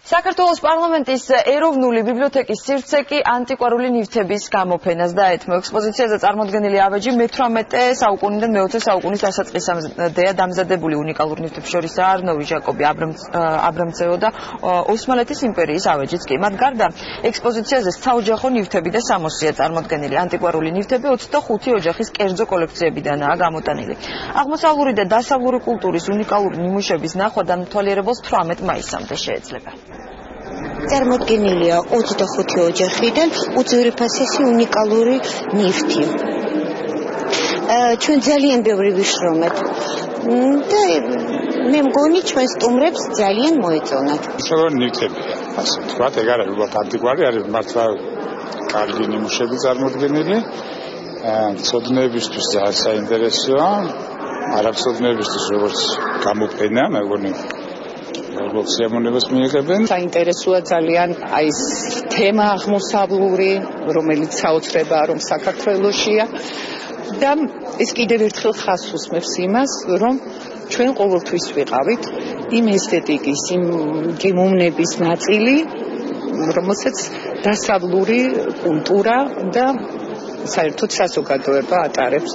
საქართველოს პარლამენტის ეროვნული ბიბლიოთეკის სივრცე კი ანტიკვარული ნივთების გამოფენას დაეთმო. ექსპოზიციაზე წარმოდგენილი ავეჯი მე-18 საუკუნიდან მე-20 საუკუნის დასაწყისამდეა დამზადებული. უნიკალურ ნივთებს შორისაა არნოვი, ჟაკობი, აბრამცევო და ოსმალეთის იმპერიის ავეჯიც კი. მათ გარდა ექსპოზიციაზე საოჯახო ნივთები და სამოსია წარმოდგენილი. ანტიკვარული ნივთები 25 ოჯახის კერძო კოლექციებიდანაა გამოტანილი. აღმოსავლური და დასავლური კულტურის უნიკალური ნიმუშების ნახვა დამთვალიერებელს 18 მაისამდე შეეძლება. წარმოდგენილია 25 ოჯახიდან უძვირფასესი უნიკალური ნივთი. ჩვენ ძალიან ბევრი ვიშრომეთ და მე მგონი ჩვენ სტუმრებს ძალიან მოეწონათ. ისევ ნივთებია, ასე ვთქვათ, ეგ არის უბრალოდ ანტიკვარი, არის მართლა კარგი ნიმუშები წარმოდგენილი. ცოდნეებისთვის ძალიან საინტერესოა, არაცოდნეებისთვის როგორც გამოფენა, მე მგონი როგორც სიამოვნებას მიიღებენ. საინტერესოა ძალიან აი ეს თემა აღმოსავლური, რომელიც საოცრებაა, რომ საქართველოშია და ეს კიდევ ერთხელ ხაზს უსმევს იმას, რომ ჩვენ ყოველთვის ვიყავით იმ ესთეტიკის, იმ გემოვნების ნაწილი, რომელსაც დასავლური კულტურა და საერთოდ საზოგადოება ატარებს.